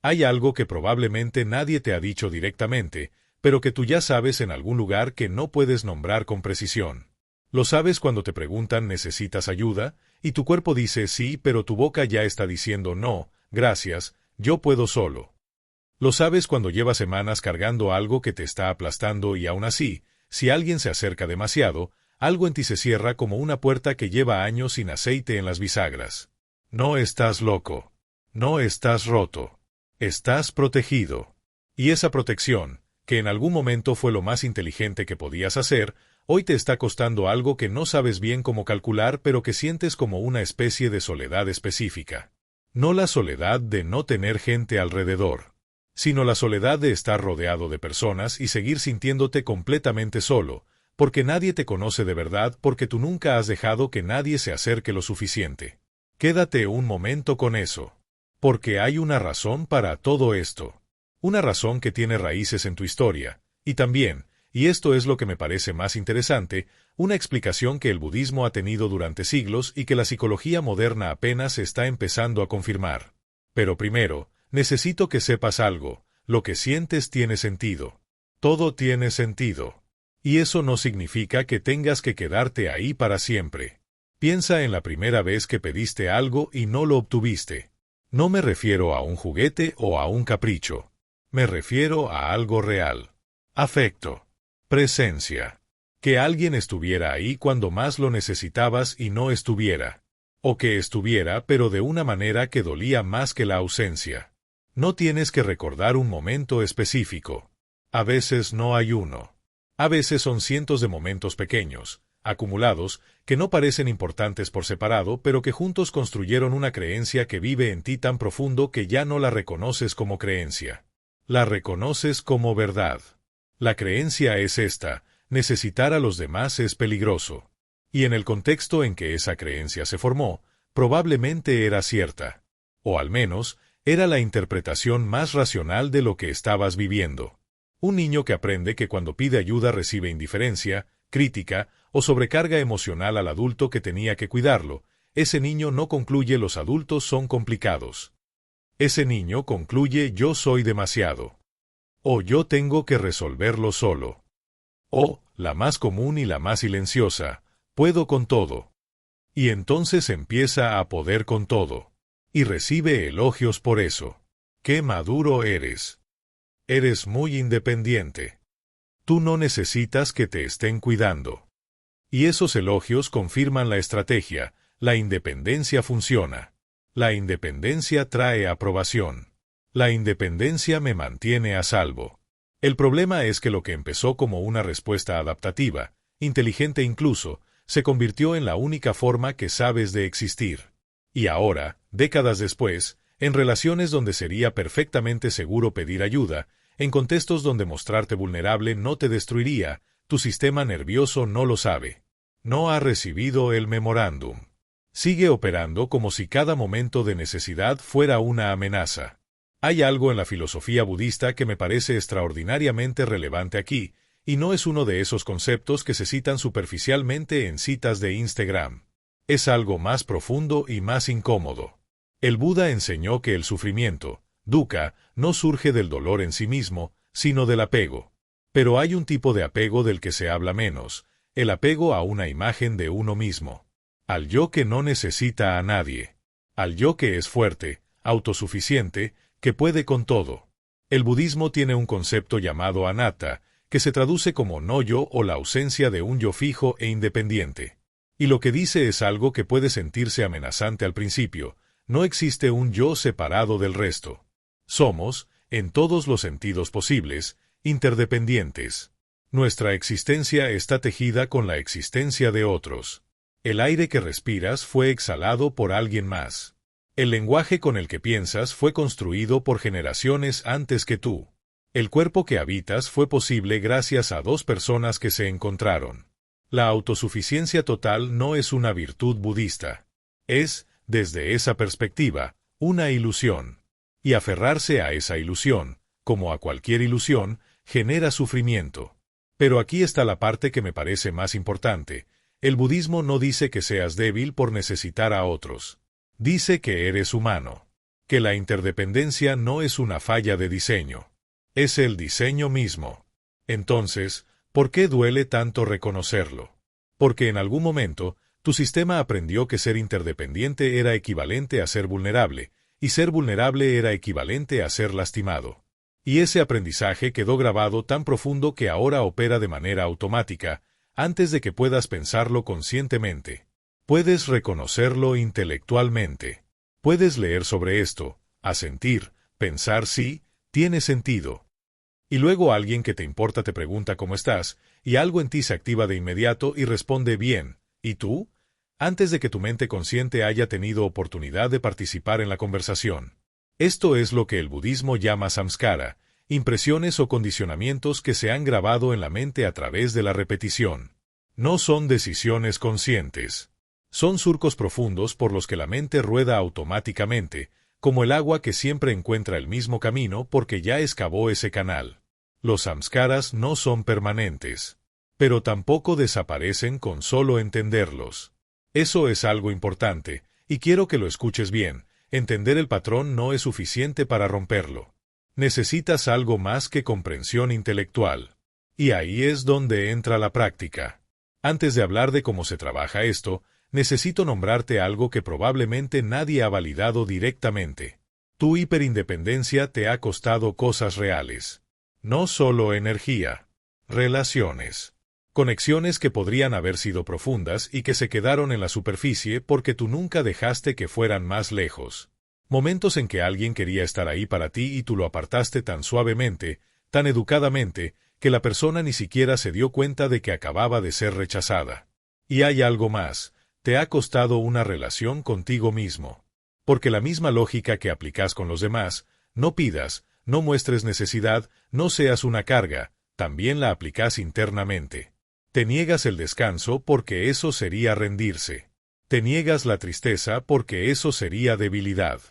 Hay algo que probablemente nadie te ha dicho directamente, pero que tú ya sabes en algún lugar que no puedes nombrar con precisión. Lo sabes cuando te preguntan ¿necesitas ayuda? Y tu cuerpo dice sí, pero tu boca ya está diciendo no, gracias, yo puedo solo. Lo sabes cuando llevas semanas cargando algo que te está aplastando y aún así, si alguien se acerca demasiado, algo en ti se cierra como una puerta que lleva años sin aceite en las bisagras. No estás loco. No estás roto. Estás protegido. Y esa protección, que en algún momento fue lo más inteligente que podías hacer, hoy te está costando algo que no sabes bien cómo calcular, pero que sientes como una especie de soledad específica. No la soledad de no tener gente alrededor, sino la soledad de estar rodeado de personas y seguir sintiéndote completamente solo, porque nadie te conoce de verdad, porque tú nunca has dejado que nadie se acerque lo suficiente. Quédate un momento con eso. Porque hay una razón para todo esto. Una razón que tiene raíces en tu historia, y también, y esto es lo que me parece más interesante, una explicación que el budismo ha tenido durante siglos y que la psicología moderna apenas está empezando a confirmar. Pero primero, necesito que sepas algo, lo que sientes tiene sentido. Todo tiene sentido. Y eso no significa que tengas que quedarte ahí para siempre. Piensa en la primera vez que pediste algo y no lo obtuviste. No me refiero a un juguete o a un capricho. Me refiero a algo real. Afecto. Presencia. Que alguien estuviera ahí cuando más lo necesitabas y no estuviera. O que estuviera pero de una manera que dolía más que la ausencia. No tienes que recordar un momento específico. A veces no hay uno. A veces son cientos de momentos pequeños, acumulados, que no parecen importantes por separado, pero que juntos construyeron una creencia que vive en ti tan profundo que ya no la reconoces como creencia. La reconoces como verdad. La creencia es esta: necesitar a los demás es peligroso. Y en el contexto en que esa creencia se formó, probablemente era cierta. O al menos, era la interpretación más racional de lo que estabas viviendo. Un niño que aprende que cuando pide ayuda recibe indiferencia, crítica o sobrecarga emocional al adulto que tenía que cuidarlo, ese niño no concluye los adultos son complicados. Ese niño concluye yo soy demasiado. O yo tengo que resolverlo solo. O, la más común y la más silenciosa, puedo con todo. Y entonces empieza a poder con todo. Y recibe elogios por eso. ¡Qué maduro eres! Eres muy independiente. Tú no necesitas que te estén cuidando. Y esos elogios confirman la estrategia, la independencia funciona. La independencia trae aprobación. La independencia me mantiene a salvo. El problema es que lo que empezó como una respuesta adaptativa, inteligente incluso, se convirtió en la única forma que sabes de existir. Y ahora, décadas después, en relaciones donde sería perfectamente seguro pedir ayuda, en contextos donde mostrarte vulnerable no te destruiría, tu sistema nervioso no lo sabe. No ha recibido el memorándum. Sigue operando como si cada momento de necesidad fuera una amenaza. Hay algo en la filosofía budista que me parece extraordinariamente relevante aquí, y no es uno de esos conceptos que se citan superficialmente en citas de Instagram. Es algo más profundo y más incómodo. El Buda enseñó que el sufrimiento, dukkha, no surge del dolor en sí mismo, sino del apego. Pero hay un tipo de apego del que se habla menos, el apego a una imagen de uno mismo. Al yo que no necesita a nadie. Al yo que es fuerte, autosuficiente, que puede con todo. El budismo tiene un concepto llamado anatta, que se traduce como no yo o la ausencia de un yo fijo e independiente. Y lo que dice es algo que puede sentirse amenazante al principio: no existe un yo separado del resto. Somos, en todos los sentidos posibles, interdependientes. Nuestra existencia está tejida con la existencia de otros. El aire que respiras fue exhalado por alguien más. El lenguaje con el que piensas fue construido por generaciones antes que tú. El cuerpo que habitas fue posible gracias a dos personas que se encontraron. La autosuficiencia total no es una virtud budista. Es, desde esa perspectiva, una ilusión. Y aferrarse a esa ilusión, como a cualquier ilusión, genera sufrimiento. Pero aquí está la parte que me parece más importante. El budismo no dice que seas débil por necesitar a otros. Dice que eres humano. que la interdependencia no es una falla de diseño. Es el diseño mismo. Entonces, ¿por qué duele tanto reconocerlo? Porque en algún momento, tu sistema aprendió que ser interdependiente era equivalente a ser vulnerable, y ser vulnerable era equivalente a ser lastimado. Y ese aprendizaje quedó grabado tan profundo que ahora opera de manera automática, antes de que puedas pensarlo conscientemente. Puedes reconocerlo intelectualmente. Puedes leer sobre esto, asentir, pensar sí, tiene sentido. Y luego alguien que te importa te pregunta cómo estás, y algo en ti se activa de inmediato y responde bien. ¿Y tú? Antes de que tu mente consciente haya tenido oportunidad de participar en la conversación. Esto es lo que el budismo llama samskara, impresiones o condicionamientos que se han grabado en la mente a través de la repetición. No son decisiones conscientes. Son surcos profundos por los que la mente rueda automáticamente, como el agua que siempre encuentra el mismo camino porque ya excavó ese canal. Los samskaras no son permanentes, pero tampoco desaparecen con solo entenderlos. Eso es algo importante, y quiero que lo escuches bien. Entender el patrón no es suficiente para romperlo. Necesitas algo más que comprensión intelectual. Y ahí es donde entra la práctica. Antes de hablar de cómo se trabaja esto, necesito nombrarte algo que probablemente nadie ha validado directamente. Tu hiperindependencia te ha costado cosas reales. No solo energía. Relaciones. Conexiones que podrían haber sido profundas y que se quedaron en la superficie porque tú nunca dejaste que fueran más lejos. Momentos en que alguien quería estar ahí para ti y tú lo apartaste tan suavemente, tan educadamente, que la persona ni siquiera se dio cuenta de que acababa de ser rechazada. Y hay algo más. Te ha costado una relación contigo mismo. Porque la misma lógica que aplicas con los demás, no pidas, no muestres necesidad, no seas una carga, también la aplicas internamente. Te niegas el descanso porque eso sería rendirse. Te niegas la tristeza porque eso sería debilidad.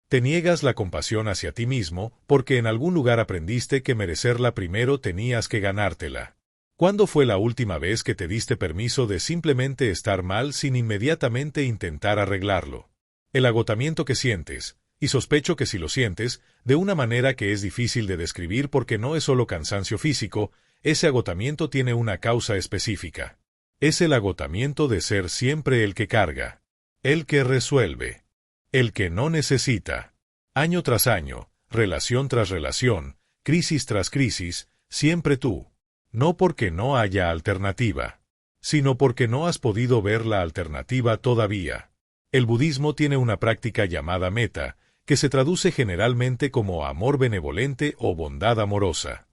Te niegas la compasión hacia ti mismo porque en algún lugar aprendiste que merecerla primero tenías que ganártela. ¿Cuándo fue la última vez que te diste permiso de simplemente estar mal sin inmediatamente intentar arreglarlo? El agotamiento que sientes, y sospecho que si lo sientes, de una manera que es difícil de describir porque no es solo cansancio físico, ese agotamiento tiene una causa específica. Es el agotamiento de ser siempre el que carga, el que resuelve, el que no necesita. Año tras año, relación tras relación, crisis tras crisis, siempre tú. No porque no haya alternativa, sino porque no has podido ver la alternativa todavía. El budismo tiene una práctica llamada metta, que se traduce generalmente como amor benevolente o bondad amorosa.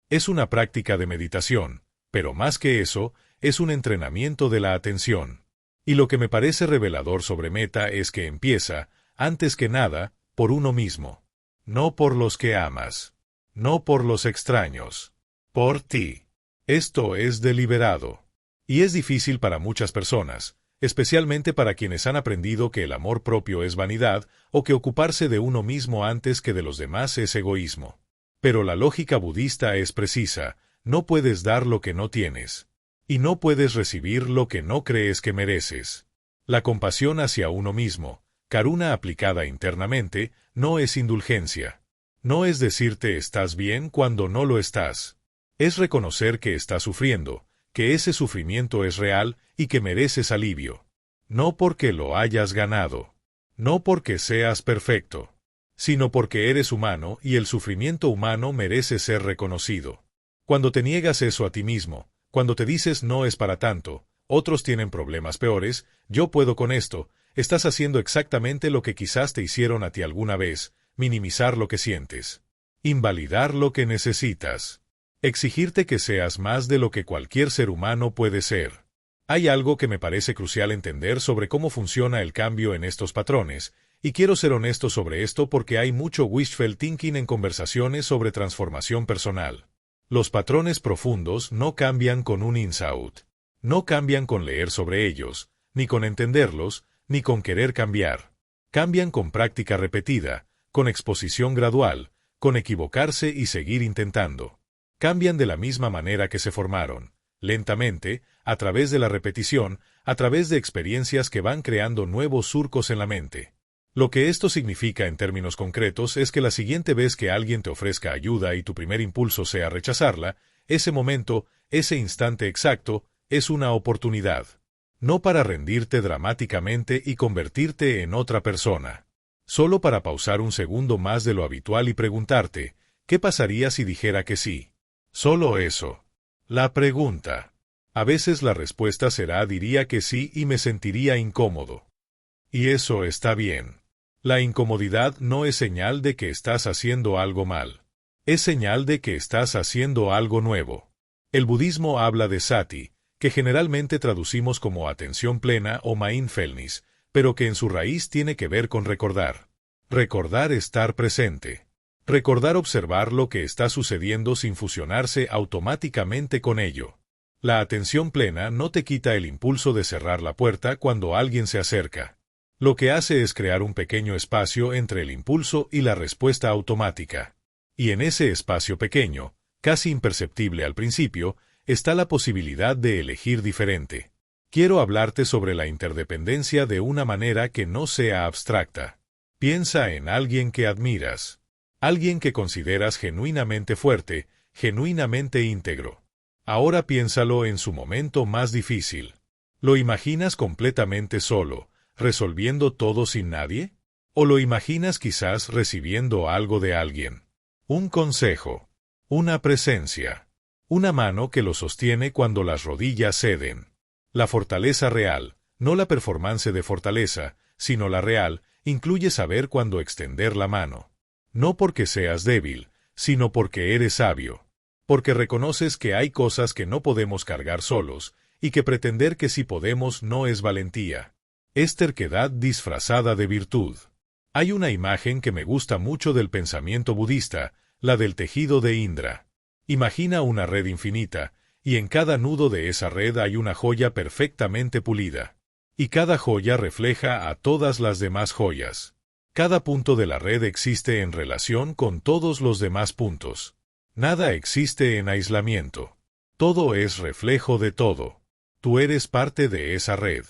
Es una práctica de meditación, pero más que eso, es un entrenamiento de la atención. Y lo que me parece revelador sobre metta es que empieza, antes que nada, por uno mismo. No por los que amas. No por los extraños. Por ti. Esto es deliberado. Y es difícil para muchas personas, especialmente para quienes han aprendido que el amor propio es vanidad o que ocuparse de uno mismo antes que de los demás es egoísmo. Pero la lógica budista es precisa, no puedes dar lo que no tienes. Y no puedes recibir lo que no crees que mereces. La compasión hacia uno mismo, karuna aplicada internamente, no es indulgencia. No es decirte estás bien cuando no lo estás. Es reconocer que estás sufriendo, que ese sufrimiento es real y que mereces alivio. No porque lo hayas ganado. No porque seas perfecto. Sino porque eres humano y el sufrimiento humano merece ser reconocido. Cuando te niegas eso a ti mismo, cuando te dices no es para tanto, otros tienen problemas peores, yo puedo con esto, estás haciendo exactamente lo que quizás te hicieron a ti alguna vez, minimizar lo que sientes. Invalidar lo que necesitas. Exigirte que seas más de lo que cualquier ser humano puede ser. Hay algo que me parece crucial entender sobre cómo funciona el cambio en estos patrones, y quiero ser honesto sobre esto porque hay mucho wishful thinking en conversaciones sobre transformación personal. Los patrones profundos no cambian con un insight. No cambian con leer sobre ellos, ni con entenderlos, ni con querer cambiar. Cambian con práctica repetida, con exposición gradual, con equivocarse y seguir intentando. Cambian de la misma manera que se formaron, lentamente, a través de la repetición, a través de experiencias que van creando nuevos surcos en la mente. Lo que esto significa en términos concretos es que la siguiente vez que alguien te ofrezca ayuda y tu primer impulso sea rechazarla, ese momento, ese instante exacto, es una oportunidad. No para rendirte dramáticamente y convertirte en otra persona. Solo para pausar un segundo más de lo habitual y preguntarte, ¿qué pasaría si dijera que sí? Solo eso. La pregunta. A veces la respuesta será diría que sí y me sentiría incómodo. Y eso está bien. La incomodidad no es señal de que estás haciendo algo mal. Es señal de que estás haciendo algo nuevo. El budismo habla de sati, que generalmente traducimos como atención plena o mindfulness, pero que en su raíz tiene que ver con recordar. Recordar estar presente. Recordar observar lo que está sucediendo sin fusionarse automáticamente con ello. La atención plena no te quita el impulso de cerrar la puerta cuando alguien se acerca. Lo que hace es crear un pequeño espacio entre el impulso y la respuesta automática. Y en ese espacio pequeño, casi imperceptible al principio, está la posibilidad de elegir diferente. Quiero hablarte sobre la interdependencia de una manera que no sea abstracta. Piensa en alguien que admiras. Alguien que consideras genuinamente fuerte, genuinamente íntegro. Ahora piénsalo en su momento más difícil. ¿Lo imaginas completamente solo, resolviendo todo sin nadie? ¿O lo imaginas quizás recibiendo algo de alguien? Un consejo. Una presencia. Una mano que lo sostiene cuando las rodillas ceden. La fortaleza real, no la performance de fortaleza, sino la real, incluye saber cuándo extender la mano. No porque seas débil, sino porque eres sabio. Porque reconoces que hay cosas que no podemos cargar solos, y que pretender que sí podemos no es valentía. Es terquedad disfrazada de virtud. Hay una imagen que me gusta mucho del pensamiento budista, la del tejido de Indra. Imagina una red infinita, y en cada nudo de esa red hay una joya perfectamente pulida. Y cada joya refleja a todas las demás joyas. Cada punto de la red existe en relación con todos los demás puntos. Nada existe en aislamiento. Todo es reflejo de todo. Tú eres parte de esa red.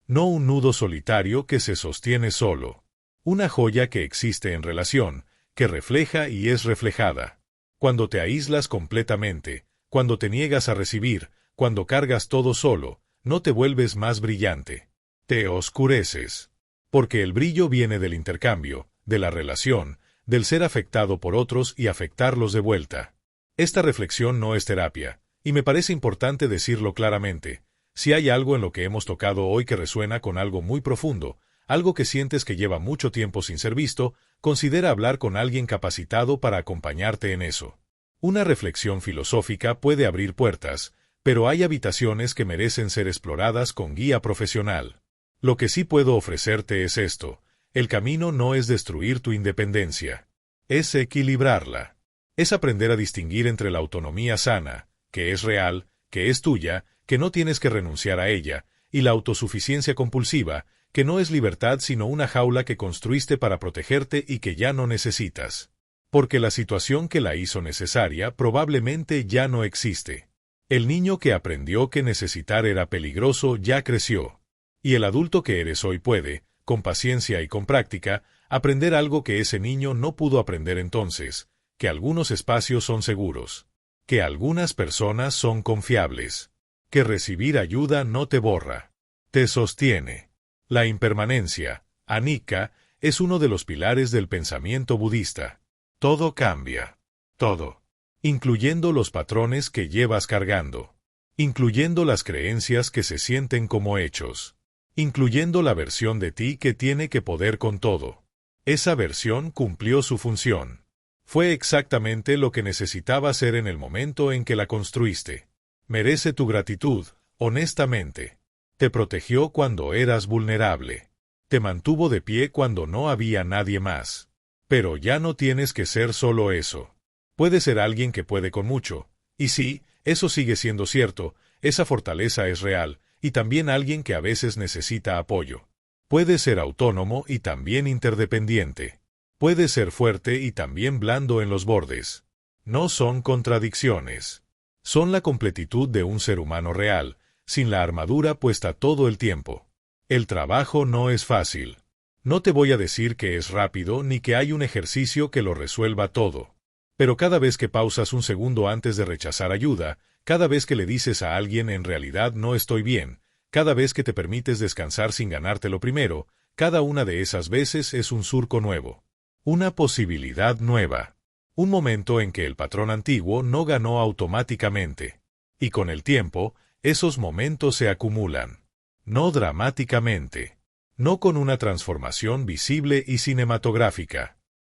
No un nudo solitario que se sostiene solo. Una joya que existe en relación, que refleja y es reflejada. Cuando te aíslas completamente, cuando te niegas a recibir, cuando cargas todo solo, no te vuelves más brillante. Te oscureces. Porque el brillo viene del intercambio, de la relación, del ser afectado por otros y afectarlos de vuelta. Esta reflexión no es terapia, y me parece importante decirlo claramente. Si hay algo en lo que hemos tocado hoy que resuena con algo muy profundo, algo que sientes que lleva mucho tiempo sin ser visto, considera hablar con alguien capacitado para acompañarte en eso. Una reflexión filosófica puede abrir puertas, pero hay habitaciones que merecen ser exploradas con guía profesional. Lo que sí puedo ofrecerte es esto: el camino no es destruir tu independencia, es equilibrarla. Es aprender a distinguir entre la autonomía sana, que es real, que es tuya, que no tienes que renunciar a ella, y la autosuficiencia compulsiva, que no es libertad sino una jaula que construiste para protegerte y que ya no necesitas. Porque la situación que la hizo necesaria probablemente ya no existe. El niño que aprendió que necesitar era peligroso ya creció. Y el adulto que eres hoy puede, con paciencia y con práctica, aprender algo que ese niño no pudo aprender entonces, que algunos espacios son seguros, que algunas personas son confiables, que recibir ayuda no te borra, te sostiene. La impermanencia, anicca, es uno de los pilares del pensamiento budista. Todo cambia. Todo. Incluyendo los patrones que llevas cargando. Incluyendo las creencias que se sienten como hechos. Incluyendo la versión de ti que tiene que poder con todo. Esa versión cumplió su función. Fue exactamente lo que necesitaba ser en el momento en que la construiste. Merece tu gratitud, honestamente. Te protegió cuando eras vulnerable. Te mantuvo de pie cuando no había nadie más. Pero ya no tienes que ser solo eso. Puedes ser alguien que puede con mucho. Y sí, eso sigue siendo cierto, esa fortaleza es real, y también alguien que a veces necesita apoyo. Puedes ser autónomo y también interdependiente. Puedes ser fuerte y también blando en los bordes. No son contradicciones. Son la completitud de un ser humano real, sin la armadura puesta todo el tiempo. El trabajo no es fácil. No te voy a decir que es rápido ni que hay un ejercicio que lo resuelva todo. Pero cada vez que pausas un segundo antes de rechazar ayuda, cada vez que le dices a alguien en realidad no estoy bien, cada vez que te permites descansar sin ganártelo primero, cada una de esas veces es un surco nuevo. Una posibilidad nueva. Un momento en que el patrón antiguo no ganó automáticamente. Y con el tiempo, esos momentos se acumulan. No dramáticamente. No con una transformación visible y cinematográfica.